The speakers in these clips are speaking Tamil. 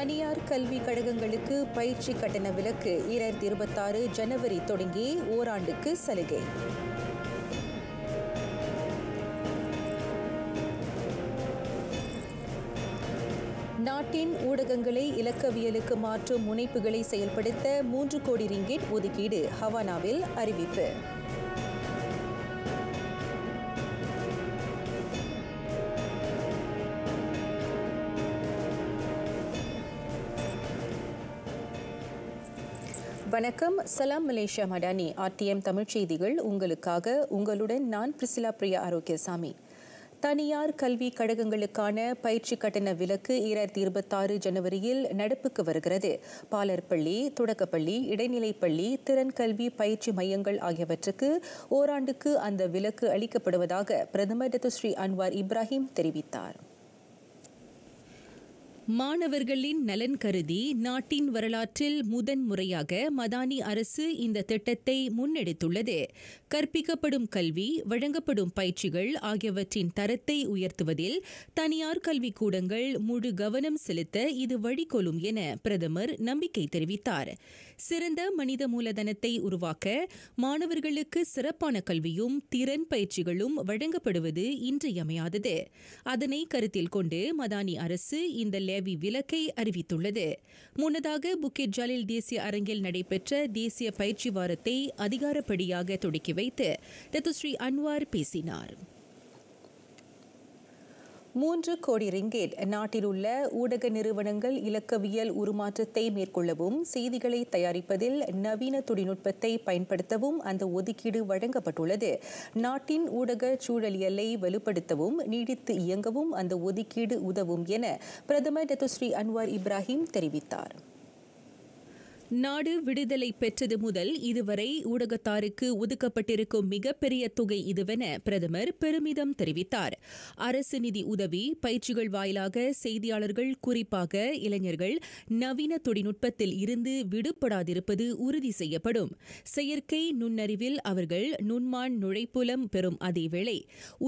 தனியார் கல்விக் கழகங்களுக்கு பயிற்சி கட்டண விலக்கு 2026 ஜனவரி தொடங்கி ஓராண்டுக்கு சலுகை. நாட்டின் ஊடகங்களை இலக்கவியலுக்கு மாற்றும் முனைப்புகளை செயல்படுத்த 3 கோடி ரிங்கிட் ஒதுக்கீடு ஹவானாவில் அறிவிப்பு. வணக்கம். சலாம் மலேசியா மடானி RTM தமிழ் செய்திகள் உங்களுக்காக. உங்களுடன் நான் பிரிசிலா பிரியா ஆரோக்கியசாமி. தனியார் கல்வி கழகங்களுக்கான பயிற்சி கட்டண விலக்கு 2026 ஜனவரியில் நடப்புக்கு வருகிறது. பாலர் பள்ளி, தொடக்கப்பள்ளி, இடைநிலைப்பள்ளி, திறன் கல்வி பயிற்சி மையங்கள் ஆகியவற்றுக்கு ஓராண்டுக்கு அந்த விலக்கு அளிக்கப்படுவதாக பிரதமர் டத்து ஸ்ரீ அன்வார் இப்ராஹிம் தெரிவித்தார். மாணவர்களின் நலன் கருதி நாட்டின் வரலாற்றில் முதன்முறையாக மடானி அரசு இந்த திட்டத்தை முன்னெடுத்துள்ளது. கற்பிக்கப்படும் கல்வி, வழங்கப்படும் பயிற்சிகள் ஆகியவற்றின் தரத்தை உயர்த்துவதில் தனியார் கல்விக்கூடங்கள் முழு கவனம் செலுத்த இது வழிகொள்ளும் என பிரதமர் நம்பிக்கை தெரிவித்தார். சிறந்த மனித மூலதனத்தை உருவாக்க மாணவர்களுக்கு சிறப்பான கல்வியும் திறன் பயிற்சிகளும் வழங்கப்படுவது இன்றியமையாதது. அதனை கருத்தில் கொண்டு மடானி அரசு இந்த விலக்கை அறிவித்துள்ளது. முன்னதாக புக்கிட் ஜலீல் தேசிய அரங்கில் நடைபெற்ற தேசிய பயிற்சி வாரத்தை அதிகாரப்படியாக தொடக்கி வைத்து டத்து ஸ்ரீ அன்வார் பேசினார். 3 கோடி ரிங்கேட் நாட்டில் உள்ள ஊடக நிறுவனங்கள் இலக்கவியல் உருமாற்றத்தை மேற்கொள்ளவும் செய்திகளை தயாரிப்பதில் நவீன தொழில்நுட்பத்தை பயன்படுத்தவும் அந்த ஒதுக்கீடு வழங்கப்பட்டுள்ளது. நாட்டின் ஊடக சூழலியலை வலுப்படுத்தவும் நீடித்து இயங்கவும் அந்த ஒதுக்கீடு உதவும் என பிரதமர் டத்து ஸ்ரீ அன்வார் இப்ராஹிம் தெரிவித்தார். நாடு விடுதலை பெற்றது முதல் இதுவரை ஊடகத்தாருக்கு ஒதுக்கப்பட்டிருக்கும் மிகப்பெரிய தொகை இதுவென பிரதமர் பெருமிதம் தெரிவித்தார். அரசு நிதி உதவி, பயிற்சிகள் வாயிலாக செய்தியாளர்கள், குறிப்பாக இளைஞர்கள் நவீன தொழில்நுட்பத்தில் இருந்து விடுபடாதிருப்பது உறுதி செய்யப்படும். செயற்கை நுண்ணறிவில் அவர்கள் நுண்மான் நுழைப்புலம் பெறும் அதேவேளை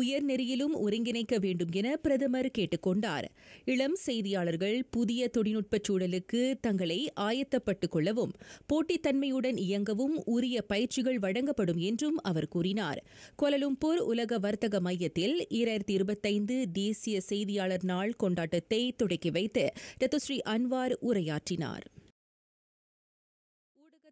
உயர்நெறியிலும் ஒருங்கிணைக்க வேண்டும் என பிரதமர் கேட்டுக் கொண்டார். இளம் செய்தியாளர்கள் புதிய தொழில்நுட்ப சூழலுக்கு தங்களை ஆயத்தப்பட்டுக் கொள்ள போட்டித்தன்மையுடன் இயங்கவும் உரிய பயிற்சிகள் வழங்கப்படும் என்றும் அவர் கூறினார். கோலாலம்பூர் உலக வர்த்தக மையத்தில் 2025 தேசிய செய்தியாளர் நாள் கொண்டாட்டத்தை தொடக்கி வைத்து டத்து ஸ்ரீ அன்வார் உரையாற்றினார்.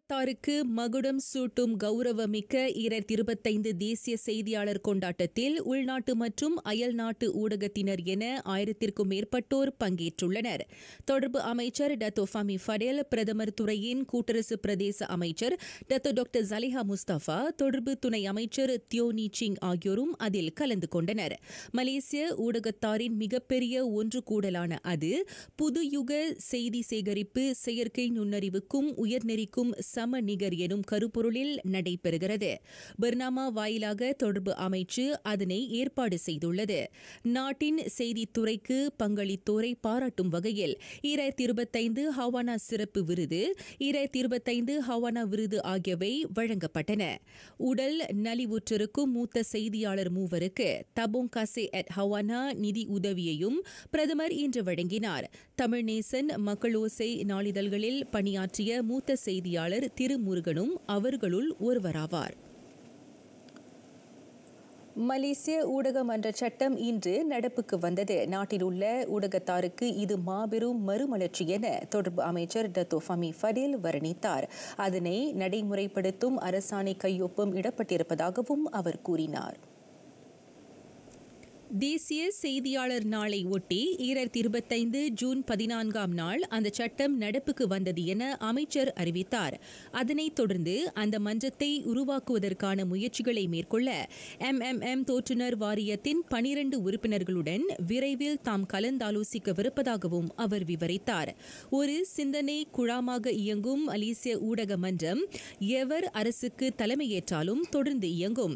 ஊடகத்தாருக்கு மகுடம் சூட்டும் கௌரவமிக்க 2025 தேசிய செய்தியாளர் கொண்டாட்டத்தில் உள்நாட்டு மற்றும் அயல் நாட்டு ஊடகத்தினர் என 1000க்கும் மேற்பட்டோர் பங்கேற்றுள்ளனர். தொடர்பு அமைச்சர் டத்தோ ஃபமி ஃபடேல், பிரதமர் துறையின் கூட்டரசு பிரதேச அமைச்சர் டத்தோ டாக்டர் ஜலிஹா முஸ்தபா, தொடர்பு துணை அமைச்சர் தியோ நீச்சிங் ஆகியோரும் அதில் கலந்து கொண்டனர். மலேசிய ஊடகத்தாரின் மிகப்பெரிய ஒன்று கூடலான அது புதுயுக செய்தி சேகரிப்பு, செயற்கை நுண்ணறிவுக்கும் உயர்நெறிக்கும் சமநிகர் எனும் கருப்பொருளில் நடைபெறுகிறது. பர்னாமா வாயிலாக தொடர்பு அமைச்சு அதனை ஏற்பாடு செய்துள்ளது. நாட்டின் செய்தித்துறைக்கு பங்களித்தோரை பாராட்டும் வகையில் 2025 ஹவானா சிறப்பு விருது, 2025 ஹவானா விருது ஆகியவை வழங்கப்பட்டன. உடல் நலிவுற்றிருக்கும் மூத்த செய்தியாளர் மூவருக்கு தபோங் காசே அட் ஹவானா நிதி உதவியையும் பிரதமர் இன்று வழங்கினார். தமிழ்நேசன், மக்களோசை நாளிதழ்களில் பணியாற்றிய மூத்த செய்தியாளர் திருமுருகனும் அவர்களுள் ஒருவராவார். மலேசிய ஊடக மன்ற சட்டம் இன்று நடப்புக்கு வந்தது. நாட்டில் உள்ள ஊடகத்தாருக்கு இது மாபெரும் மறுமலர்ச்சி என தொடர்பு அமைச்சர் டத்தோ ஃபமி ஃபடேல் வர்ணித்தார். அதனை நடைமுறைப்படுத்தும் அரசாணை கையொப்பம் இடப்பட்டிருப்பதாகவும் அவர் கூறினார். தேசிய செய்தியாளர் நாளை ஒட்டி 2025 ஜூன் 14ஆம் நாள் அந்த சட்டம் நடப்புக்கு வந்தது என அமைச்சர் அறிவித்தார். அதனைத் தொடர்ந்து அந்த மன்றத்தை உருவாக்குவதற்கான முயற்சிகளை மேற்கொள்ள MMM தோற்றுநர் வாரியத்தின் 12 உறுப்பினர்களுடன் விரைவில் தாம் கலந்தாலோசிக்கவிருப்பதாகவும் அவர் விவரித்தார். ஒரு சிந்தனை குழாமாக இயங்கும் மலேசிய ஊடக மன்றம் எவர் அரசுக்கு தலைமையேற்றாலும் தொடர்ந்து இயங்கும்.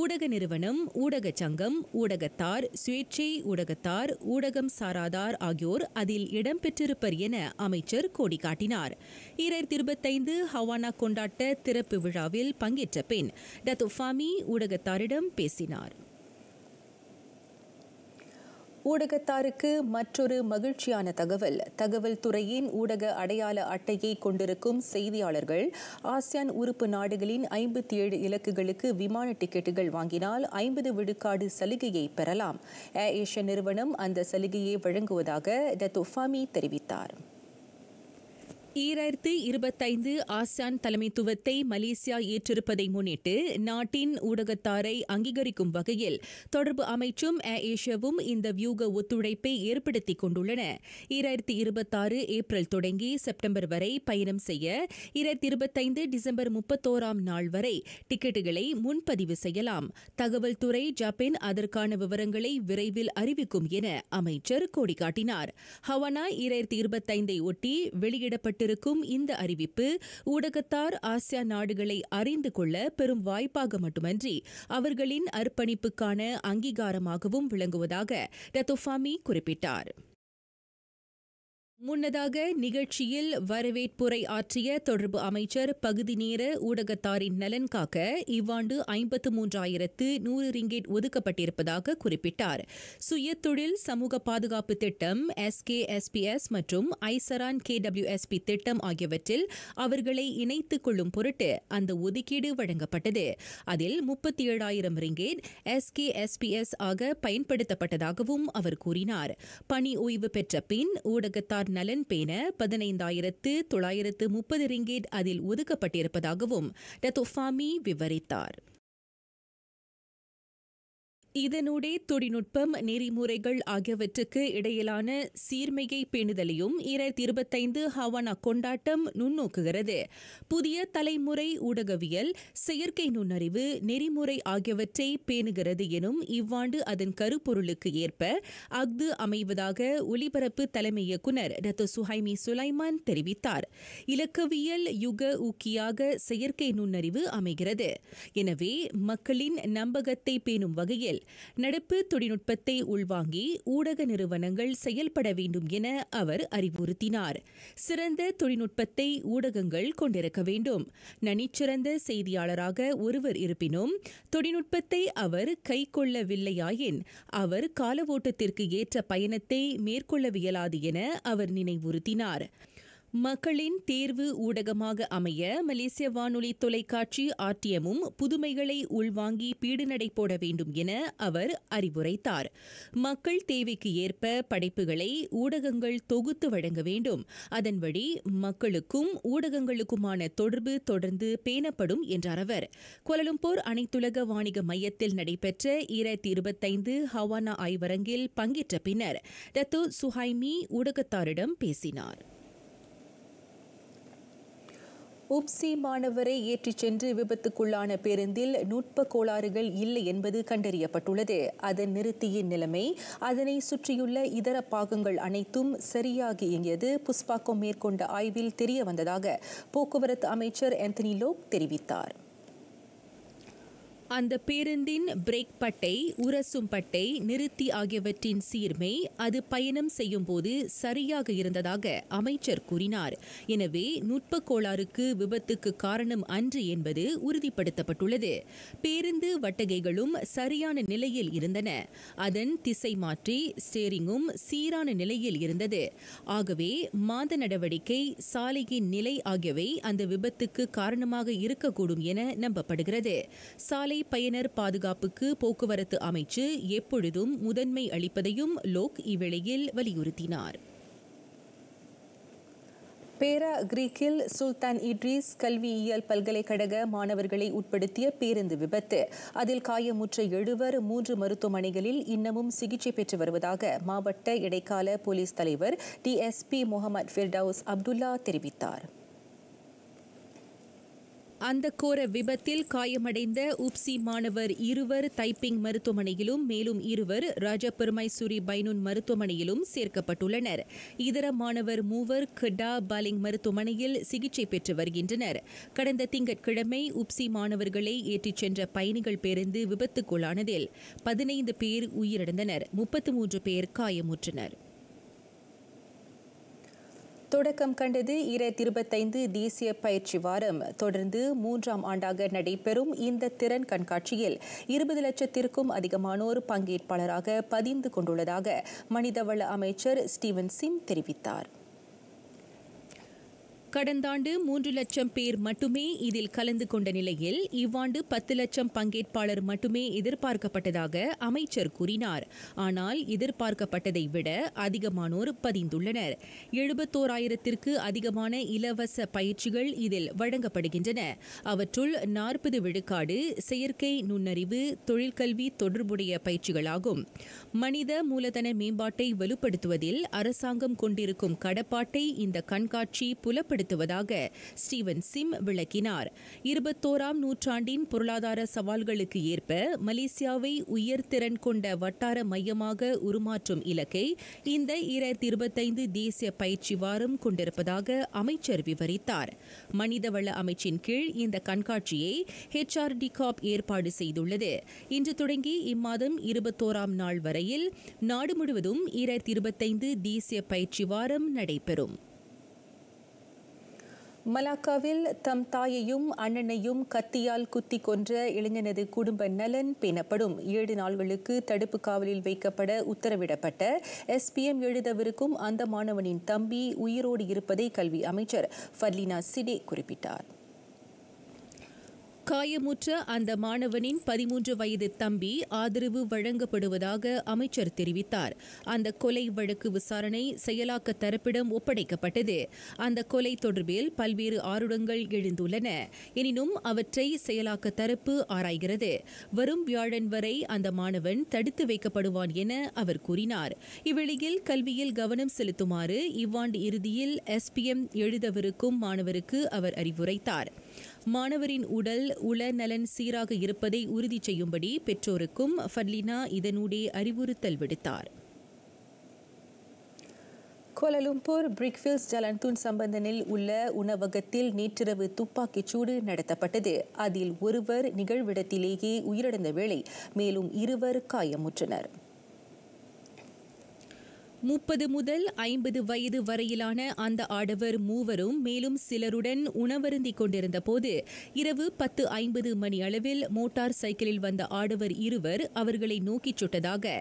ஊடக நிறுவனம், ஊடகச் சங்கம், ஊடகத்தார், சுயேட்சை ஊடகத்தார், ஊடகம் சாராதார் ஆகியோர் அதில் இடம்பெற்றிருப்பர் என அமைச்சர் கோடி காட்டினார். 2025 ஹவானா கொண்டாட்ட திறப்பு விழாவில் பங்கேற்ற பின் டத்தோ ஃபமி ஊடகத்தாரிடம் பேசினார். ஊடகத்தாருக்கு மற்றொரு மகிழ்ச்சியான தகவல் துறையின் ஊடக அடையாள அட்டையை கொண்டிருக்கும் செய்தியாளர்கள் ஆசியான் உறுப்பு நாடுகளின் 57 இலக்குகளுக்கு விமான டிக்கெட்டுகள் வாங்கினால் 50 விழுக்காடு சலுகையை பெறலாம். ஏர் ஏசியா நிறுவனம் அந்த சலுகையை வழங்குவதாக டத்தோ ஃபாமி தெரிவித்தார். 2025 ஆசியான் தலைமைத்துவத்தை மலேசியா ஏற்றிருப்பதை முன்னிட்டு நாட்டின் ஊடகத்தாரை அங்கீகரிக்கும் வகையில் தொடர்பு அமைச்சும் ஏர் ஏசியாவும் இந்த வியூக ஒத்துழைப்பை ஏற்படுத்திக் கொண்டுள்ளன. 2026 ஏப்ரல் தொடங்கி செப்டம்பர் வரை பயணம் செய்ய 2025 டிசம்பர் 31ஆம் நாள் வரை டிக்கெட்டுகளை முன்பதிவு செய்யலாம். தகவல் துறை ஜப்பான் அதற்கான விவரங்களை விரைவில் அறிவிக்கும் என அமைச்சர் கோடிக்காட்டினார். ஹவானா 2025 ஒட்டி வெளியிடப்பட்டிருக்கும் இந்த அறிவிப்பு ஊடகத்தார் ஆசியா நாடுகளை அறிந்து கொள்ள பெரும் வாய்ப்பாக மட்டுமன்றி அவர்களின் அர்ப்பணிப்புக்கான அங்கீகாரமாகவும் விளங்குவதாக டத்தோ ஃபாமி குறிப்பிட்டார். முன்னதாக நிகழ்ச்சியில் வரவேற்புரை ஆற்றிய தொடர்பு அமைச்சர் பகுதி நேர ஊடகத்தாரின் நலன் காக்க இவ்வாண்டு 53,100 ரிங்கேட் ஒதுக்கப்பட்டிருப்பதாக குறிப்பிட்டார். சுயதொழில் சமூக பாதுகாப்பு திட்டம் SKSPS மற்றும் ஐசரான் KWSP திட்டம் ஆகியவற்றில் அவர்களை இணைத்துக் கொள்ளும் பொருட்டு அந்த ஒதுக்கீடு வழங்கப்பட்டது. அதில் 37,000 ரிங்கேட் SKSPS ஆக பயன்படுத்தப்பட்டதாகவும் அவர் கூறினார். பணி ஓய்வு பெற்ற பின் ஊடகத்தார் நலன் பேண 15,930 ரிங்கேட் அதில் ஒதுக்கப்பட்டிருப்பதாகவும் டத்தோ ஃபாமி விவரித்தார். இதனூடே தொழில்நுட்பம் நெறிமுறைகள் ஆகியவற்றுக்கு இடையிலான சீர்மையை பேணுதலையும் 2025 ஹவானா கொண்டாட்டம் நுண்ணோக்குகிறது. புதிய தலைமுறை ஊடகவியல் செயற்கை நுண்ணறிவு நெறிமுறை ஆகியவற்றை பேணுகிறது எனும் இவ்வாண்டு அதன் கருப்பொருளுக்கு ஏற்ப அஃது அமைவதாக ஒலிபரப்பு தலைமை இயக்குநர் டத்தோ சுஹைமி சுலைமான் தெரிவித்தார். இலக்கவியல் யுக ஊக்கியாக செயற்கை நுண்ணறிவு அமைகிறது. எனவே மக்களின் நம்பகத்தை பேணும் வகையில் நடப்பு தொழில்நுட்பத்தை உள்வாங்கி ஊடக நிறுவனங்கள் செயல்பட வேண்டும் என அவர் அறிவுறுத்தினார். சிறந்த தொழில்நுட்பத்தை ஊடகங்கள் கொண்டிருக்க வேண்டும். நனிச்சிறந்த செய்தியாளராக ஒருவர் இருப்பினும் தொழில்நுட்பத்தை அவர் கைக்கொள்ளவில்லையாயின் அவர் கால ஓட்டத்திற்கு ஏற்ற பயணத்தை மேற்கொள்ளவியலாது என அவர் நினைவுறுத்தினார். மக்களின் தேர்வு ஊடகமாக அமைய மலேசிய வானொலி தொலைக்காட்சி RTMமும் புதுமைகளை உள்வாங்கி பீடுநடை போட வேண்டும் என அவர் அறிவுரைத்தார். மக்கள் தேவைக்கு ஏற்ப படைப்புகளை ஊடகங்கள் தொகுத்து வழங்க வேண்டும். அதன் வழி மக்களுக்கும் ஊடகங்களுக்குமான தொடர்பு தொடர்ந்து பேணப்படும் என்றார் அவர். கோலாலம்பூர் அனைத்துலக வாணிக மையத்தில் நடைபெற்ற 2025 ஹவானா ஆய்வரங்கில் பங்கேற்ற பின்னர் டத்தோ சுஹைமி ஊடகத்தாரிடம் பேசினார். உப்சி மாணவரை ஏற்றிச் சென்று விபத்துக்குள்ளான பேருந்தில் நுட்ப கோளாறுகள் இல்லை என்பது கண்டறியப்பட்டுள்ளது. அதன் நிறுத்தியின் நிலைமை அதனை சுற்றியுள்ள இதர பாகங்கள் அனைத்தும் சரியாக இயங்கியது புஸ்பாக்கம் மேற்கொண்ட ஆய்வில் தெரியவந்ததாக போக்குவரத்து அமைச்சர் ஆந்தனி லோக் தெரிவித்தார். அந்த பேருந்தின் பிரேக் பட்டை உரசும் பட்டை நிறுத்தி ஆகியவற்றின் சீர்மை அது பயணம் செய்யும் போது சரியாக இருந்ததாக அமைச்சர் கூறினார். எனவே நுட்ப கோளாறுக்கு விபத்துக்கு காரணம் அன்று என்பது உறுதிப்படுத்தப்பட்டுள்ளது. பேருந்து வட்டகைகளும் சரியான நிலையில் இருந்தன. அதன் திசை மாற்றி ஸ்டேரிங்கும் சீரான நிலையில் இருந்தது. ஆகவே மாத நடவடிக்கை சாலையின் நிலை ஆகியவை அந்த விபத்துக்கு காரணமாக இருக்கக்கூடும் என நம்பப்படுகிறது. சாலை பயனர் பாதுகாப்புக்கு போக்குவரத்து அமைச்சு எப்பொழுதும் முதன்மை அளிப்பதையும் லோக் இவ்வேளையில் வலியுறுத்தினார். பேரா கிரீக்கில் சுல்தான் இட்ரிஸ் கல்வியியல் பல்கலைக்கழக மாணவர்களை உட்படுத்திய பேருந்து விபத்து. அதில் காயமுற்ற 7 3 மருத்துவமனைகளில் இன்னமும் சிகிச்சை பெற்று வருவதாக மாவட்ட இடைக்கால போலீஸ் தலைவர் DSP முகமது ஃபிர்டவுஸ் அப்துல்லா தெரிவித்தார். அந்த கோர விபத்தில் காயமடைந்த உப்சி மாணவர் 2 தைப்பிங் மருத்துவமனையிலும் மேலும் 2 ராஜபெருமைசூரி பைனூன் மருத்துவமனையிலும் சேர்க்கப்பட்டுள்ளனர். இதர மாணவர் 3 கெடா பாலிங் மருத்துவமனையில் சிகிச்சை பெற்று வருகின்றனர். கடந்த திங்கட்கிழமை உப்சி மாணவர்களை ஏற்றிச் சென்ற பயணிகள் பேருந்து விபத்துக்குள்ளானதில் 15 பேர் உயிரிழந்தனர், 33 பேர் காயமுற்றனர். தொடக்கம் கண்டது 2025 தேசிய பயிற்சி வாரம். தொடர்ந்து 3ஆம் ஆண்டாக நடைபெறும் இந்த திறன் கண்காட்சியில் 20 லட்சத்திற்கும் அதிகமானோர் பங்கேற்பாளராக பதிந்து கொண்டுள்ளதாக மனிதவள அமைச்சர் ஸ்டீவன் சிம் தெரிவித்தார். கடந்த ஆண்டு 3 லட்சம் பேர் மட்டுமே இதில் கலந்து கொண்ட நிலையில் இவ்வாண்டு 10 லட்சம் பங்கேற்பாளர் மட்டுமே எதிர்பார்க்கப்பட்டதாக அமைச்சர் கூறினார். ஆனால் எதிர்பார்க்கப்பட்டதை விட அதிகமானோர் பதிந்துள்ளனர். 71,000த்திற்கு அதிகமான இலவச பயிற்சிகள் இதில் வழங்கப்படுகின்றன. அவற்றுள் 40 விழுக்காடு செயற்கை நுண்ணறிவு, தொழிற்கல்வி தொடர்புடைய பயிற்சிகளாகும். மனித மூலதன மேம்பாட்டை வலுப்படுத்துவதில் அரசாங்கம் கொண்டிருக்கும் கடப்பாட்டை இந்த கண்காட்சி புலப்படுத்துவதாக ஸ்டீவன் சிம் விளக்கினார். 21ஆம் நூற்றாண்டின் பொருளாதார சவால்களுக்கு ஏற்ப மலேசியாவை உயர்திறன் கொண்ட வட்டார மையமாக உருமாற்றும் இலக்கை இந்த 2025 தேசிய பயிற்சி வாரம் கொண்டிருப்பதாக அமைச்சர் விவரித்தார். மனிதவள அமைச்சின் கீழ் இந்த கண்காட்சியை HRDCorp ஏற்பாடு செய்துள்ளது. இன்று தொடங்கி இம்மாதம் 21ஆம் நாள் வரையில் நாடு முழுவதும் 2025 தேசிய பயிற்சி வாரம் நடைபெறும். மலாக்காவில் தம் தாயையும் அண்ணனையும் கத்தியால் குத்தி கொன்ற இளைஞனது குடும்ப நலன் பேணப்படும். 7 நாள்களுக்கு தடுப்பு காவலில் வைக்கப்பட உத்தரவிடப்பட்ட SPM எழுதவிருக்கும் அந்த மாணவனின் தம்பி உயிரோடு இருப்பதை கல்வி அமைச்சர் ஃபர்லினா சிடே குறிப்பிட்டார். காயமுற்ற அந்த மாணவனின் 13 வயது தம்பி ஆதரவு வழங்கப்படுவதாக அமைச்சர் தெரிவித்தார். அந்த கொலை வழக்கு விசாரணை செயலாக்க தரப்பிடம் ஒப்படைக்கப்பட்டது. அந்த கொலை தொடர்பில் பல்வேறு ஆருடங்கள் எழுந்துள்ளன. எனினும் அவற்றை செயலாக்க தரப்பு ஆராய்கிறது. வரும் வியாழன் வரை அந்த மாணவன் தடுத்து வைக்கப்படுவான் என அவர் கூறினார். இவ்வேளையில் கல்வியில் கவனம் செலுத்துமாறு இவ்வாண்டு இறுதியில் SPM எழுதவிருக்கும் மாணவருக்கு அவர் அறிவுரைத்தார். மாணவரின் உடல் உளநலன் சீராக இருப்பதை உறுதி செய்யும்படி பெற்றோருக்கும் ஃபர்லினா இதனூடே அறிவுறுத்தல் விடுத்தார். கோலாலம்பூர் பிரிக்ஃபீல்ட்ஸ் ஜலன்தூன் சம்பந்தனில் உள்ள உணவகத்தில் நேற்றிரவு துப்பாக்கிச் சூடு நடத்தப்பட்டது. அதில் ஒருவர் நிகழ்விடத்திலேயே உயிரிழந்த வேளை மேலும் 2 காயமுற்றனர். 30 முதல் 50 வயது வரையிலான அந்த ஆடவர் மூவரும் மேலும் சிலருடன் உணவருந்திக் கொண்டிருந்த போது இரவு 10:50 மணி அளவில் மோட்டார் சைக்கிளில் வந்த ஆடவர் 2 அவர்களை நோக்கிச் சுட்டதாக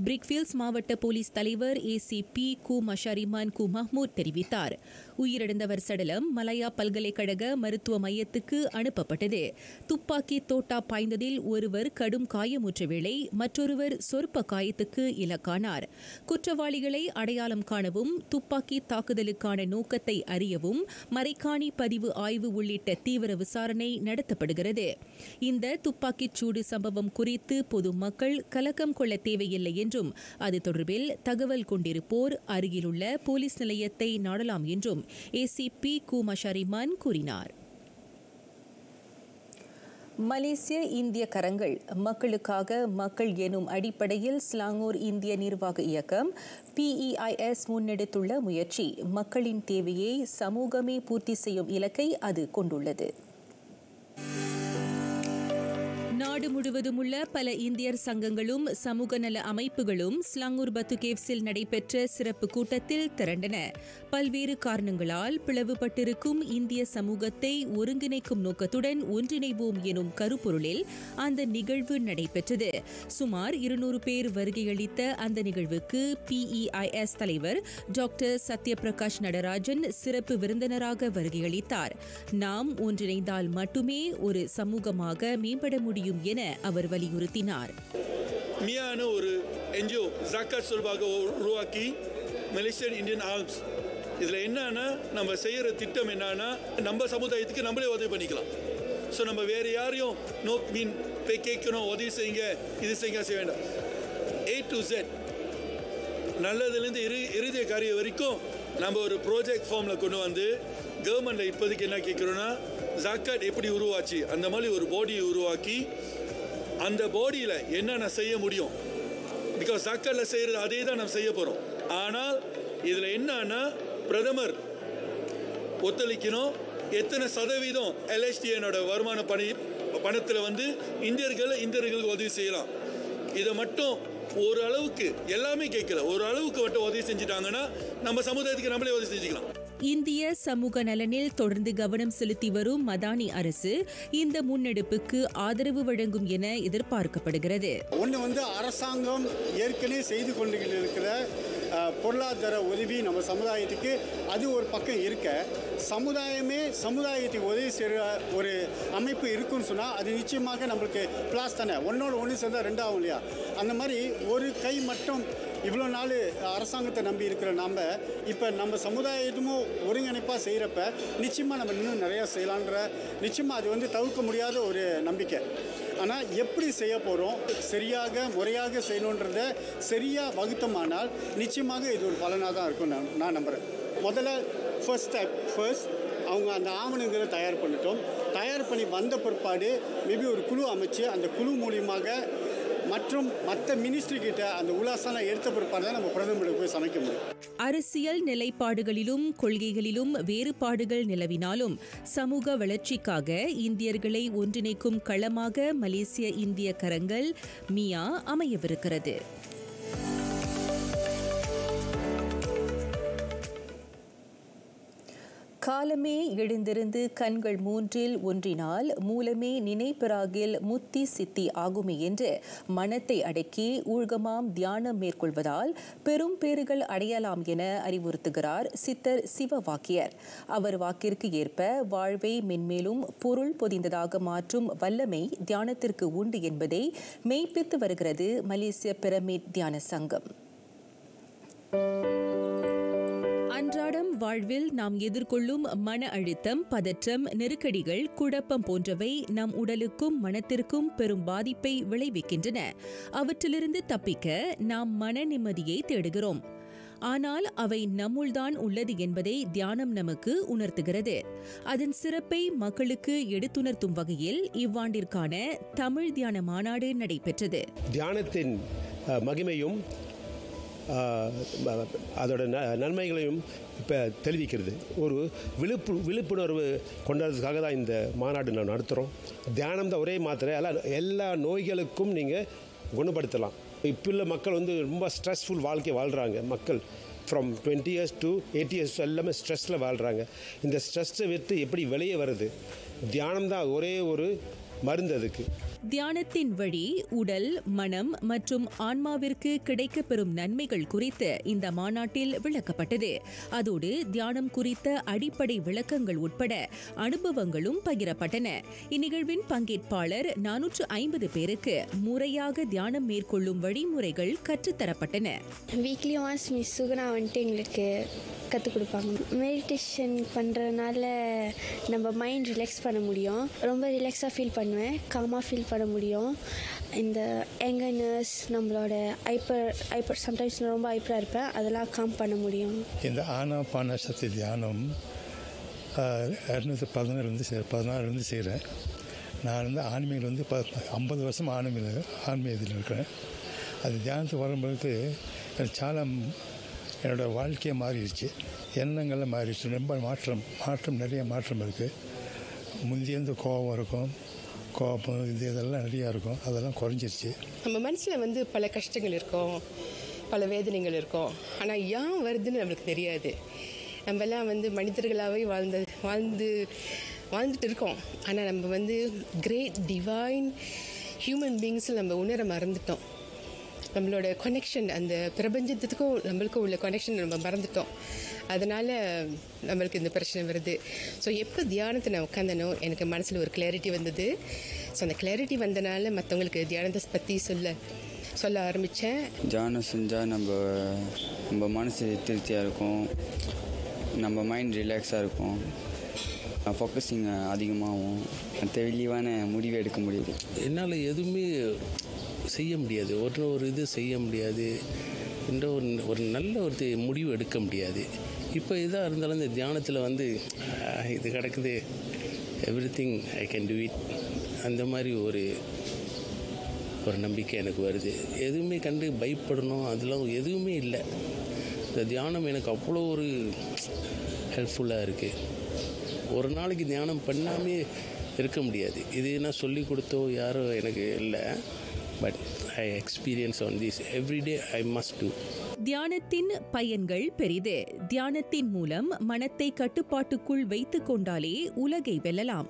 பிரிக்ஃபீல்ட்ஸ் மாவட்ட போலீஸ் தலைவர் ACP கு மஷாரிமான் கு மஹ்மூத் தெரிவித்தார். உயிரிழந்தவர் சடலம் மலாயா பல்கலைக்கழக மருத்துவ மையத்துக்கு அனுப்பப்பட்டது. துப்பாக்கி தோட்டா பாய்ந்ததில் ஒருவர் கடும் காயமுற்ற வேளை மற்றொருவர் சொற்ப காயத்துக்கு இலக்கானார். குற்றவாளிகள் அடையாளம் காணவும் துப்பாக்கி தாக்குதலுக்கான நோக்கத்தை அறியவும் மறைக்காணி பதிவு ஆய்வு உள்ளிட்ட தீவிர விசாரணை நடத்தப்படுகிறது. இந்த துப்பாக்கிச் சூடு சம்பவம் குறித்து பொதுமக்கள் கலக்கம் கொள்ள தேவையில்லை என்றும் அது தொடர்பில் தகவல் கொண்டிருப்போர் அருகிலுள்ள போலீஸ் நிலையத்தை நாடலாம் என்றும் ACP கு மஷாரிமான் கூறினார். மலேசிய இந்திய கரங்கள் மக்களுக்காக மக்கள் எனும் அடிப்படையில் ஸ்லாங்கூர் இந்திய நிர்வாக இயக்கம் PEIS முன்னெடுத்துள்ள முயற்சி மக்களின் தேவையை சமூகமே பூர்த்தி செய்யும் இலக்கை அது கொண்டுள்ளது. நாடு முழுவதும் உள்ள பல இந்தியர் சங்கங்களும் சமூக நல அமைப்புகளும் ஸ்லாங்கூர் பத்து கேவ்ஸில் நடைபெற்ற சிறப்பு கூட்டத்தில் திரண்டன. பல்வேறு காரணங்களால் பிளவுபட்டிருக்கும் இந்திய சமூகத்தை ஒருங்கிணைக்கும் நோக்கத்துடன் ஒன்றிணைவோம் எனும் கருப்பொருளில் அந்த நிகழ்வு நடைபெற்றது. சுமார் 200 பேர் வருகையளித்த அந்த நிகழ்வுக்கு PEIS தலைவர் டாக்டர் சத்யபிரகாஷ் நடராஜன் சிறப்பு விருந்தினராக வருகையளித்தார். நாம் ஒன்றிணைந்தால் மட்டுமே ஒரு சமூகமாக மேம்பட முடியும் என அவர் வலியுறுத்தினார். மியான ஒரு NGO ஜாக்காத் சொல்வாக உருவாக்கி மலேசியன் இந்தியன் ஆர்ம்ஸ் இதில் என்னன்னா நம்ம செய்கிற திட்டம் என்னன்னா நம்ம சமுதாயத்துக்கு நம்மளே உதவி பண்ணிக்கலாம். ஸோ நம்ம வேறு யாரையும் கேட்கணும் உதவி செய்யுங்க இது செய்ய வேண்டாம். A to Z நல்லதுலேருந்து இறுதிய காரியம் வரைக்கும் நம்ம ஒரு ப்ராஜெக்ட் ஃபார்மில் கொண்டு வந்து கவர்மெண்ட்டில் இப்போதைக்கு என்ன கேட்குறோன்னா ஜாக்காட் எப்படி உருவாச்சு அந்த மாதிரி ஒரு பாடியை உருவாக்கி அந்த பாடியில் என்னென்ன செய்ய முடியும். பிகாஸ் ஜாக்காட்டில் செய்கிறது அதே தான் நம்ம செய்ய போகிறோம். ஆனால் இதில் என்னன்னா பிரதமர் ஒத்துழைக்கணும். எத்தனை சதவீதம் LHDNோட வருமான பணத்தில் வந்து இந்தியர்களுக்கு உதவி செய்யலாம். இதை மட்டும் ஒரு அளவுக்கு எல்லாமே கேட்கல, ஒரு அளவுக்கு மட்டும் உதவி செஞ்சுட்டாங்கன்னா நம்ம சமுதாயத்துக்கு நம்மளே உதவி செஞ்சுக்கலாம். இந்திய சமூக நலனில் தொடர்ந்து கவனம் செலுத்தி வரும் மதானி அரசு இந்த முன்னெடுப்புக்கு ஆதரவு வழங்கும் என எதிர்பார்க்கப்படுகிறது. ஒன்று அரசாங்கம் ஏற்கனவே செய்து கொண்டு இருக்கிற பொருளாதார உதவி நம்ம சமுதாயத்துக்கு அது ஒரு பக்கம் இருக்க, சமுதாயத்துக்கு உதவி செய்கிற ஒரு அமைப்பு இருக்குன்னு சொன்னால் அது நிச்சயமாக நம்மளுக்கு பிளாஸ் தானே. ஒன்றோடு ஒன்று சேர்ந்தால் ரெண்டாகும் இல்லையா? அந்த மாதிரி ஒரு கை மட்டும் இவ்வளோ நாள் அரசாங்கத்தை நம்பி இருக்கிற இப்போ நம்ம சமுதாயத்தும் ஒருங்கிணைப்பாக செய்கிறப்ப நிச்சயமாக நம்ம இன்னும் நிறையா செய்யலான்ற நிச்சயமாக அது தவிர்க்க முடியாத ஒரு நம்பிக்கை. ஆனால் எப்படி செய்ய போகிறோம், சரியாக முறையாக செய்யணுன்றதை சரியாக வகுத்தமானால் நிச்சயமாக இது ஒரு பலனாக தான் இருக்கும் நான் நம்புகிறேன். முதல்ல ஃபர்ஸ்ட் அவங்க அந்த ஆவணங்களை தயார் தயார் பண்ணி வந்த பிற்பாடு மேபி ஒரு குழு அமைச்சு அந்த குழு மூலியமாக மற்றும் மற்ற மினிஸ்ட்ரி கிட்ட அந்த உலாசெல்லாம் எடுத்த பிற்பாடு தான் நம்ம பிரதமருக்கு போய் சமைக்க முடியும். அரசியல் நிலைப்பாடுகளிலும் கொள்கைகளிலும் வேறுபாடுகள் நிலவினாலும் சமூக வளர்ச்சிக்காக இந்தியர்களை ஒன்றிணைக்கும் களமாக மலேசிய இந்திய கரங்கள் மியா அமையவிருக்கிறது. காலமே எழுந்திருந்து கண்கள் மூன்றில் ஒன்றினால் மூலமே நினைப்பிராகில் முத்தி சித்தி ஆகுமே என்று மனத்தை அடக்கி ஊழ்கமாம் தியானம் மேற்கொள்வதால் பெரும் பேறுகள் அடையலாம் என அறிவுறுத்துகிறார் சித்தர் சிவவாக்கியர். அவர் வாக்கிற்கு ஏற்ப வாழ்வை மென்மேலும் பொருள் பொதிந்ததாக மாற்றும் வல்லமை தியானத்திற்கு உண்டு என்பதை மெய்ப்பித்து வருகிறது மலேசிய பிரமிட் தியான சங்கம். அன்றாடம் வாழ்வில் நாம் எதிர்கொள்ளும் மன அழுத்தம், பதற்றம், நெருக்கடிகள், குழப்பம் போன்றவை நம் உடலுக்கும் மனத்திற்கும் பெரும் பாதிப்பை விளைவிக்கின்றன. அவற்றிலிருந்து தப்பிக்க நாம் மன நிம்மதியை தேடுகிறோம். ஆனால் அவை நம்முள்தான் உள்ளது என்பதை தியானம் நமக்கு உணர்த்துகிறது. அதன் சிறப்பை மக்களுக்கு எடுத்துணர்த்தும் வகையில் இவ்வாண்டிற்கான தமிழ் தியான மாநாடு நடைபெற்றது. தியானத்தின் மகிமையும் அதோட நன்மைகளையும் இப்போ தெரிவிக்கிறது. ஒரு விழிப்புணர்வு கொண்டாடுறதுக்காக தான் இந்த மாநாடு நான் நடத்துகிறோம். தியானம் தான் ஒரே மாத்திரை எல்லா நோய்களுக்கும் நீங்கள் குணப்படுத்தலாம். இப்போ உள்ள மக்கள் ரொம்ப ஸ்ட்ரெஸ்ஃபுல் வாழ்க்கை வாழ்கிறாங்க. மக்கள் ஃப்ரம் 20 years to 80 years எல்லாமே ஸ்ட்ரெஸ்ஸில் வாழ்கிறாங்க. இந்த ஸ்ட்ரெஸ்ஸை விட்டு எப்படி வெளியே வருது? தியானம் தான் ஒரே ஒரு மருந்து அதுக்கு. தியானத்தின் வழி உடல், மனம் மற்றும் ஆன்மாவிற்கு கிடைக்கப்பெறும் நன்மைகள் குறித்து இந்த மாநாட்டில் விளக்கப்பட்டது. அதோடு தியானம் குறித்த அடிப்படை விளக்கங்கள் உட்பட அனுபவங்களும் பகிரப்பட்டன. இந்நிகழ்வின் பங்கேற்பாளர் 450 பேருக்கு முறையாக தியானம் மேற்கொள்ளும் வழிமுறைகள் கற்றுத்தரப்பட்டன. வீக்லி ஒன்ஸ் மிஸ் சுகுணா எங்களுக்கு கற்றுக் கொடுப்பாங்க. மெடிடேஷன் பண்ணுறதுனால நம்ம மைண்ட் ரிலாக்ஸ் பண்ண முடியும். ரொம்ப ரிலாக்ஸாக ஃபீல் பண்ணுவேன், காமாக ஃபீல் பண்ண முடியும். இந்த ஏங்கர்னஸ், நம்மளோட ஐப்பர் சம்டைம்ஸ் ரொம்ப ஐப்பராக இருப்பேன், அதெல்லாம் காம் பண்ண முடியும். இந்த ஆனாபான சக்தி தியானம் 2016 செய்கிறேன். நான் ஆன்மீகம் 50 வருஷம் ஆன்மீகத்தில் இருக்கிறேன். அது தியானத்துக்கு வரும்போது சால என்னோடய வாழ்க்கையை மாறிடுச்சு, எண்ணங்கள்லாம் மாறிடுச்சு. ரொம்ப மாற்றம் நிறைய மாற்றம் இருக்குது. முந்தியந்து கோபம் இருக்கும், கோபம் இதெல்லாம் நிறையா இருக்கும், அதெல்லாம் குறைஞ்சிருச்சு. நம்ம மனசில் பல கஷ்டங்கள் இருக்கும், பல வேதனைகள் இருக்கும். ஆனால் ஏன் வருதுன்னு நம்மளுக்கு தெரியாது. நம்மெல்லாம் மனிதர்களாகவே வாழ்ந்துட்டு இருக்கோம். ஆனால் நம்ம கிரேட் டிவைன் ஹியூமன் பீயிங்ஸில் நம்ம உணர மறந்துட்டோம். நம்மளோட கனெக்ஷன், அந்த பிரபஞ்சத்துக்கும் நம்மளுக்கும் உள்ள கனெக்ஷன் நம்ம மறந்துட்டோம். அதனால் நம்மளுக்கு இந்த பிரச்சனை வருது. ஸோ எப்போ தியானத்தை நான் உட்காந்தனோ எனக்கு மனசில் ஒரு கிளாரிட்டி வந்தது. ஸோ அந்த கிளாரிட்டி வந்தனால மற்றவங்களுக்கு தியானத்தை பற்றி சொல்ல ஆரம்பித்தேன். தியானம் செஞ்சால் நம்ம மனசு திருப்தியாக இருக்கும், நம்ம மைண்ட் ரிலாக்ஸாக இருக்கும், ஃபோக்கஸிங் அதிகமாகும், தெளிவான முடிவு எடுக்க முடியுது. என்னால் எதுவுமே செய்ய முடியாது, ஒரு இது செய்ய முடியாது, என்ற ஒரு நல்ல ஒரு முடிவு எடுக்க முடியாது. இப்போ இதாக இருந்தாலும் இந்த தியானத்தில் இது கிடக்குது, everything I can do it, அந்த மாதிரி ஒரு நம்பிக்கை எனக்கு வருது. எதுவுமே கண்டு பயப்படணும் அதெல்லாம் எதுவுமே இல்லை. இந்த தியானம் எனக்கு அவ்வளோ ஒரு ஹெல்ப்ஃபுல்லாக இருக்குது. ஒரு நாளைக்கு தியானம் பண்ணாமே இருக்க முடியாது. இது நான் சொல்லி கொடுத்தோ யாரோ எனக்கு இல்லை, but I experience on this. Every day I must do. தியானத்தின் பயன்கள் பெரிது. தியானத்தின் மூலம் மனத்தை கட்டுப்பாட்டுக்குள் வைத்துக் கொண்டாலே உலகை வெல்லலாம்.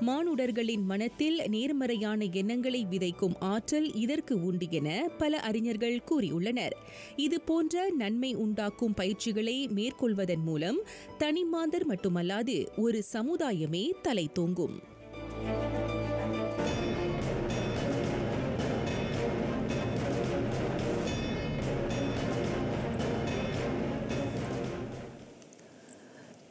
மானுடர்களின் மனத்தில் நேர்மறையான எண்ணங்களை விதைக்கும் ஆற்றல் இதற்கு உண்டு என பல அறிஞர்கள் கூறியுள்ளனர். இது போன்ற நன்மை உண்டாக்கும் பயிற்சிகளை மேற்கொள்வதன் மூலம் தனிமாந்தர் மட்டுமல்லாது ஒரு சமுதாயமே தலை தூங்கும்.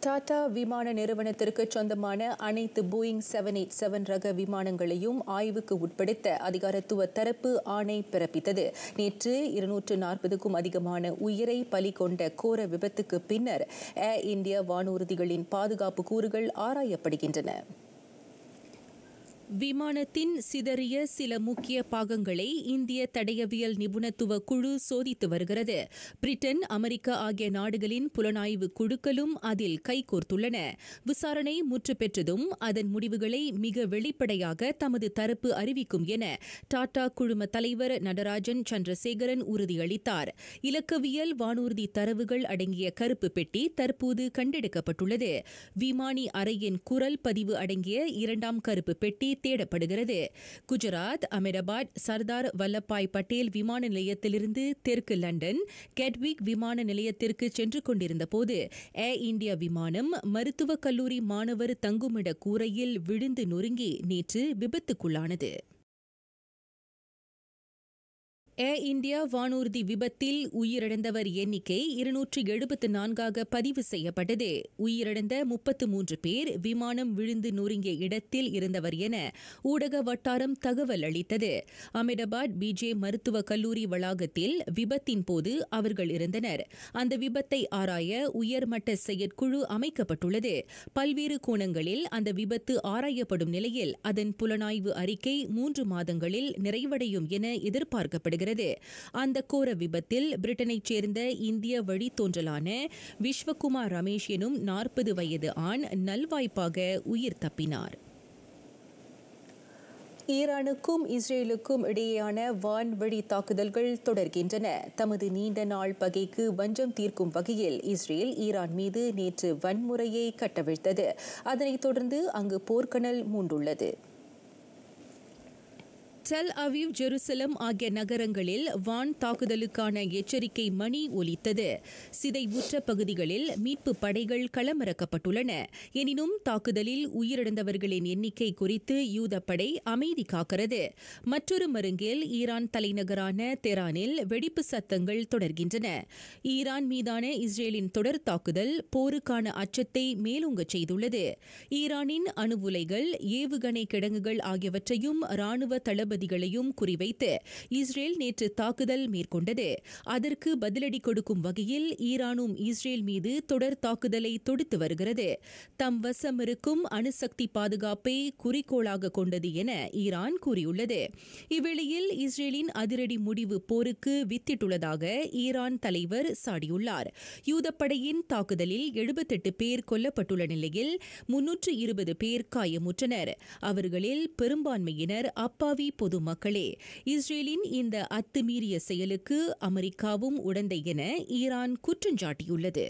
டாடா விமான நிறுவனத்திற்கு சொந்தமான அனைத்து போயிங் 787 ரக விமானங்களையும் ஆய்வுக்கு உட்படுத்த அதிகாரத்துவ தரப்பு ஆணை பிறப்பித்தது. நேற்று 240க்கும் அதிகமான உயிரை பலி கொண்ட கோர விபத்துக்கு பின்னர் ஏர் இந்தியா வானூர்திகளின் பாதுகாப்பு கூறுகள் ஆராயப்படுகின்றன. விமானத்தின் சிதறிய சில முக்கிய பாகங்களை இந்திய தடயவியல் நிபுணத்துவ குழு சோதித்து வருகிறது. பிரிட்டன், அமெரிக்கா ஆகிய நாடுகளின் புலனாய்வு குழுக்களும் அதில் கைகோர்த்துள்ளன. விசாரணை முற்று பெற்றதும் அதன் முடிவுகளை மிக வெளிப்படையாக தமது தரப்பு அறிவிக்கும் என டாடா குழும தலைவர் நடராஜன் சந்திரசேகரன் உறுதியளித்தார். இலக்கவியல் வானூர்தி தரவுகள் அடங்கிய கருப்பு பெட்டி தற்போது கண்டெடுக்கப்பட்டுள்ளது. விமானி அறையின் குரல் பதிவு அடங்கிய இரண்டாம் கருப்பு பெட்டி தேடப்படுகிறது. குஜராத், அஹமதாபாத், சர்தார் வல்லபாய் பட்டேல் விமான நிலையத்திலிருந்து தெற்கு லண்டன் கெட்விக் விமான நிலையத்திற்கு சென்று கொண்டிருந்த போது ஏர் இந்தியா விமானம் மருத்துவக் கல்லூரி மாணவர் தங்குமிட கூரையில் விழுந்து நொறுங்கி நேற்று விபத்துக்குள்ளானது. ஏர் இந்தியா வானூர்தி விபத்தில் உயிரிழந்தவர் எண்ணிக்கை 274 பதிவு செய்யப்பட்டது. உயிரிழந்த 33 பேர் விமானம் விழுந்து நொறுங்கிய இடத்தில் இருந்தவர் என ஊடக வட்டாரம் தகவல் அளித்தது. அஹமதாபாத் பிஜே மருத்துவக் கல்லூரி வளாகத்தில் விபத்தின் போது அவர்கள் இருந்தனர். அந்த விபத்தை ஆராய உயர்மட்ட செயற்குழு அமைக்கப்பட்டுள்ளது. பல்வேறு கோணங்களில் அந்த விபத்து ஆராயப்படும் நிலையில் அதன் புலனாய்வு அறிக்கை 3 மாதங்களில் நிறைவடையும் என எதிர்பார்க்கப்படுகிறது. அந்த கோர விபத்தில் பிரிட்டனைச் சேர்ந்த இந்திய வழித்தோன்றலான விஸ்வகுமார் ரமேஷ் எனும் 40 வயது ஆண் நல்வாய்ப்பாக உயிர் தப்பினார். ஈரானுக்கும் இஸ்ரேலுக்கும் இடையேயான வான்வழி தாக்குதல்கள் தொடர்கின்றன. தமது நீண்ட நாள் பகைக்கு வஞ்சம் தீர்க்கும் வகையில் இஸ்ரேல் ஈரான் மீது நேற்று வன்முறையை கட்டவிழ்த்தது. அதனைத் தொடர்ந்து அங்கு போர்க்கனல் மூண்டுள்ளது. டெல் அவீவ், ஜெருசலம் ஆகிய நகரங்களில் வான் தாக்குதலுக்கான எச்சரிக்கை மணி ஒலித்தது. சிதைவுற்ற பகுதிகளில் மீட்பு படைகள் களமிறக்கப்பட்டுள்ளன. எனினும் தாக்குதலில் உயிரிழந்தவர்களின் எண்ணிக்கை குறித்து யூதப்படை அமைதி காக்கிறது. மற்றொரு மருங்கில் ஈரான் தலைநகரான தெஹ்ரானில் வெடிப்பு சத்தங்கள் தொடர்கின்றன. ஈரான் மீதான இஸ்ரேலின் தொடர் தாக்குதல் போருக்கான அச்சத்தை மேலோங்கச் செய்துள்ளது. ஈரானின் அணு உலைகள், ஏவுகணை கிடங்குகள் ஆகியவற்றையும் ராணுவ தளபதிகளையும் குறிவைத்து இஸ்ரேல் நேற்று தாக்குதல் மேற்கொண்டது. அதற்கு பதிலடி கொடுக்கும் வகையில் ஈரானும் இஸ்ரேல் மீது தொடர் தாக்குதலை தொடுத்து வருகிறது. தம் வசம் இருக்கும் அணுசக்தி பாதுகாப்பை குறிக்கோளாக கொண்டது என ஈரான் கூறியுள்ளது. இவ்வேளையில் இஸ்ரேலின் அதிரடி முடிவு போருக்கு வித்திட்டுள்ளதாக ஈரான் தலைவர் சாடியுள்ளார். யூதப்படையின் தாக்குதலில் 78 பேர் கொல்லப்பட்டுள்ள நிலையில் 320 பேர் காயமுற்றனர். அவர்களில் பெரும்பான்மையினர் அப்பாவி பொதுமக்களே. இஸ்ரேலின் இந்த அத்துமீறிய செயலுக்கு அமெரிக்காவும் உடந்தை என ஈரான் குற்றஞ்சாட்டியுள்ளது.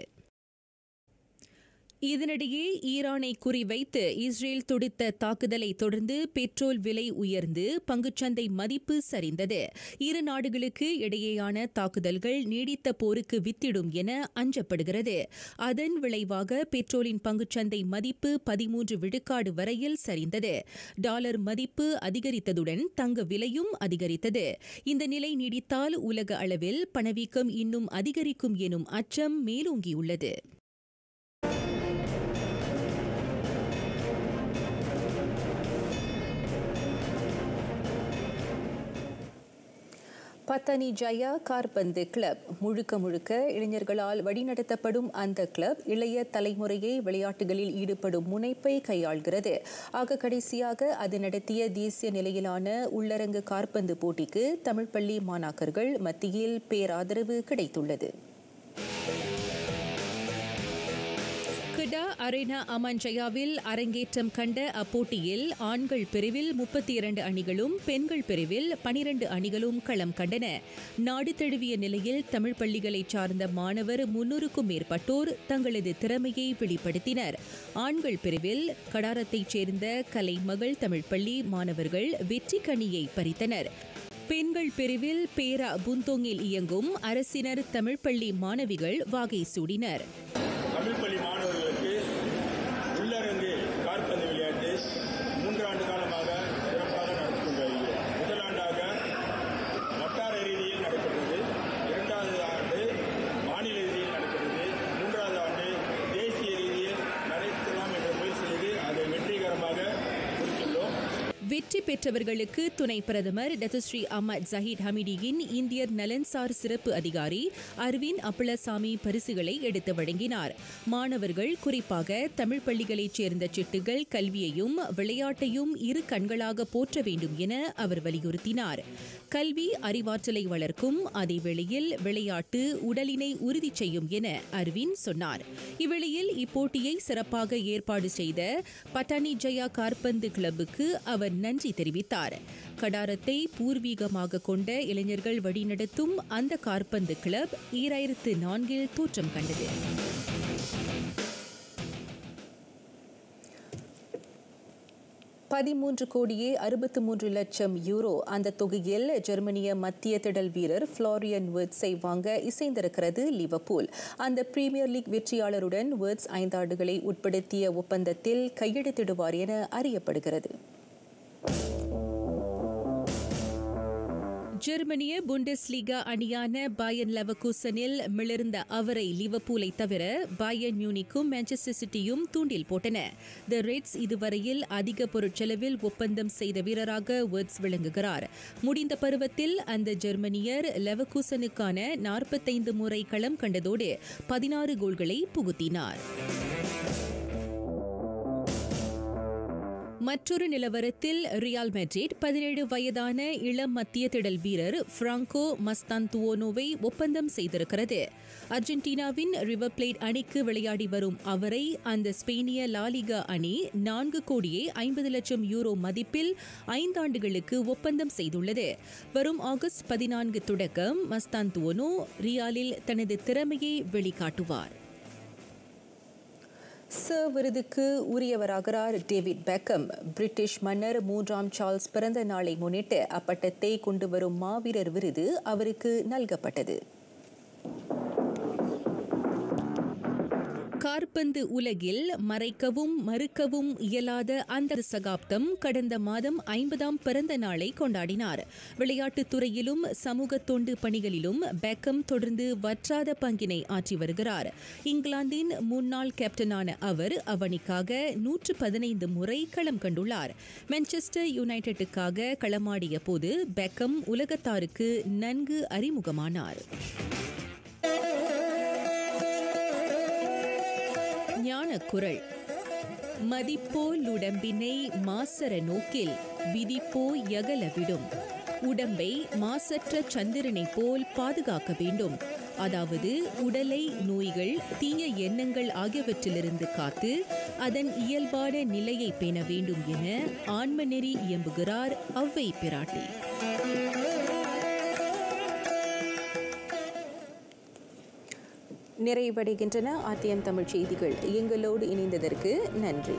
இதனிடையே ஈரானை குறிவைத்து இஸ்ரேல் தொடுத்த தாக்குதலை தொடர்ந்து பெட்ரோல் விலை உயர்ந்து பங்குச்சந்தை மதிப்பு சரிந்தது. இரு நாடுகளுக்கு இடையேயான தாக்குதல்கள் நீடித்த போருக்கு வித்திடும் என அஞ்சப்படுகிறது. அதன் விளைவாக பெட்ரோலின் பங்குச்சந்தை மதிப்பு 13 விழுக்காடு வரையில் சரிந்தது. டாலர் மதிப்பு அதிகரித்ததுடன் தங்க விலையும் அதிகரித்தது. இந்த நிலை நீடித்தால் உலக அளவில் பணவீக்கம் இன்னும் அதிகரிக்கும் எனும் அச்சம் மேலோங்கியுள்ளது. பத்தனி ஜயா காற்பந்து கிளப் முழுக்க இளைஞர்களால் வழிநடத்தப்படும் அந்த கிளப் இளைய தலைமுறையை விளையாட்டுகளில் ஈடுபடும் முனைப்பை கையாள்கிறது. ஆக கடைசியாக அது நடத்திய தேசிய நிலையிலான உள்ளரங்கு காற்பந்து போட்டிக்கு தமிழ் பள்ளி மாணாக்கர்கள் மத்தியில் பேராதரவு கிடைத்துள்ளது. ஜெட்டா அரேனா அமன் ஜயாவில் அரங்கேற்றம் கண்ட அப்போட்டியில் ஆண்கள் பிரிவில் 32 அணிகளும் பெண்கள் பிரிவில் 12 அணிகளும் களம் கண்டன. நாடு தழுவிய நிலையில் தமிழ் பள்ளிகளைச் சார்ந்த மாணவர் 300க்கும் மேற்பட்டோர் தங்களது திறமையை வெளிப்படுத்தினர். ஆண்கள் பிரிவில் கடாரத்தைச் சேர்ந்த கலைமகள் தமிழ் பள்ளி மாணவர்கள் வெற்றி கனியை பறித்தனர். பெண்கள் பிரிவில் பேரா புந்தோங்கில் இயங்கும் அரசினர் தமிழ் பள்ளி மாணவிகள் வாகை சூடினர். தமிழ் பள்ளி மாணவர்களுக்கு உள்ளரங்கு கால்பந்து விளையாட்டு 3 ஆண்டு காலமாக சிறப்பாக நடத்தி கொண்டு வருகிறது. முதல் ஆண்டாக வட்டார ரீதியில் நடைபெற்றது, 2வது ஆண்டு மாநில ரீதியில் நடைபெற்றது, 3வது ஆண்டு தேசிய ரீதியில் நடத்தலாம் என்ற முயற்சி செய்து அதை வெற்றிகரமாக முடித்துள்ளோம். வெற்றி பெற்றவர்களுக்கு துணை பிரதமர் டத்துஸ்ரீ அஹ்மத் ஜஹீர் ஹமிடியின் இந்தியர் நலன்சார் சிறப்பு அதிகாரி அரவிந்த் அப்பளசாமி பரிசுகளை எடுத்து வழங்கினார். மாணவர்கள் குறிப்பாக தமிழ் பள்ளிகளைச் சேர்ந்த சிட்டுகள் கல்வியையும் விளையாட்டையும் இரு கண்களாக போற்ற வேண்டும் என அவர் வலியுறுத்தினார். கல்வி அறிவாற்றலை வளர்க்கும், அதேவேளையில் விளையாட்டு உடலினை உறுதி செய்யும் என அரவிந்த் சொன்னார். இவ்வேளையில் இப்போட்டியை சிறப்பாக ஏற்பாடு செய்த பட்டாணி ஜயா காற்பந்து கிளப்புக்கு அவர் நன்றி தெரிவித்தார். கடாரத்தை பூர்வீகமாக கொண்ட இளைஞர்கள் வழிநடத்தும் அந்த காற்பந்து கிளப் 2004 தோற்றம் கண்டது. €13,63,00,000 அந்த தொகையில் ஜெர்மனிய மத்திய திடல் வீரர் ஃப்ளோரியன் விர்ட்ஸை வாங்க இசைந்திருக்கிறது லிவர்பூல். அந்த பிரீமியர் லீக் வெற்றியாளருடன் விர்ட்ஸ் 5 ஆண்டுகளை உட்படுத்திய ஒப்பந்தத்தில் கையெழுத்திடுவார் என அறியப்படுகிறது. ஜெர்மனிய புண்டஸ்லீகா அணியான பாயர்ன் லெவர்கூசனில் மிளர்ந்த அவரை லிவர்பூலை தவிர பாயர்ன் மியூனிக்கும் மான்செஸ்டர் சிட்டியும் தூண்டில் போட்டன. தி ரெட்ஸ் இதுவரையில் அதிக பொருட்செலவில் ஒப்பந்தம் செய்த வீரராக விர்ட்ஸ் விளங்குகிறார். முடிந்த பருவத்தில் அந்த ஜெர்மனியர் லெவர்கூசனுக்கான 45 முறை களம் கண்டதோடு 16 கோல்களை புகுத்தினார். மற்றொரு நிலவரத்தில் ரியால் மெட்ரிட் 17 வயதான இளம் மத்திய திடல் வீரர் பிராங்கோ மஸ்தாந்துவோனோவை ஒப்பந்தம் செய்திருக்கிறது. அர்ஜென்டினாவின் ரிவர் பிளேட் அணிக்கு விளையாடி வரும் அவரை அந்த ஸ்பெயினிய லாலிகா அணி €4,50,00,000 மதிப்பில் 5 ஆண்டுகளுக்கு ஒப்பந்தம் செய்துள்ளது. வரும் ஆகஸ்ட் 14 தொடக்கம் மஸ்தாந்துவோனோ ரியாலில் தனது திறமையை வெளிக்காட்டுவார். சர் விருதுக்கு உரியவராகிறார் டேவிட் பெக்கம். பிரிட்டிஷ் மன்னர் 3ஆம் சார்ல்ஸ் பிறந்த நாளை முன்னிட்டு அப்பட்டத்தை கொண்டு வரும் மாவீரர் விருது அவருக்கு நல்கப்பட்டது. காற்பந்து உலகில் மறைக்கவும் மறுக்கவும் இயலாத அந்த சகாப்தம் கடந்த மாதம் 50ஆம் பிறந்த நாளை கொண்டாடினார். விளையாட்டுத் துறையிலும் சமூக தொண்டு பணிகளிலும் பெக்கம் தொடர்ந்து வற்றாத பங்கினை ஆற்றி வருகிறார். இங்கிலாந்தின் முன்னாள் கேப்டனான அவர் அவனிக்காக 115 முறை களம் கண்டுள்ளார். மான்செஸ்டர் யுனைடெட்டுக்காக களமாடிய போது பெக்கம் உலகத்தாருக்கு நன்கு அறிமுகமானார். ஞானக்குரல். மதிப்போல் உடம்பினை மாசற நோக்கில் விதிப்போ யகலவிடும். உடம்பை மாசற்ற சந்திரனை போல் பாதுகாக்க வேண்டும். அதாவது உடலை நோய்கள், தீய எண்ணங்கள் ஆகியவற்றிலிருந்து காத்து அதன் இயல்பான நிலையை பேண வேண்டும் என ஆன்மநெறி இயம்புகிறார் ஔவை பிராட்டி. நிறைவடைகின்றன ஆர்டிஎம் தமிழ் செய்திகள். எங்களோடு இணைந்ததற்கு நன்றி.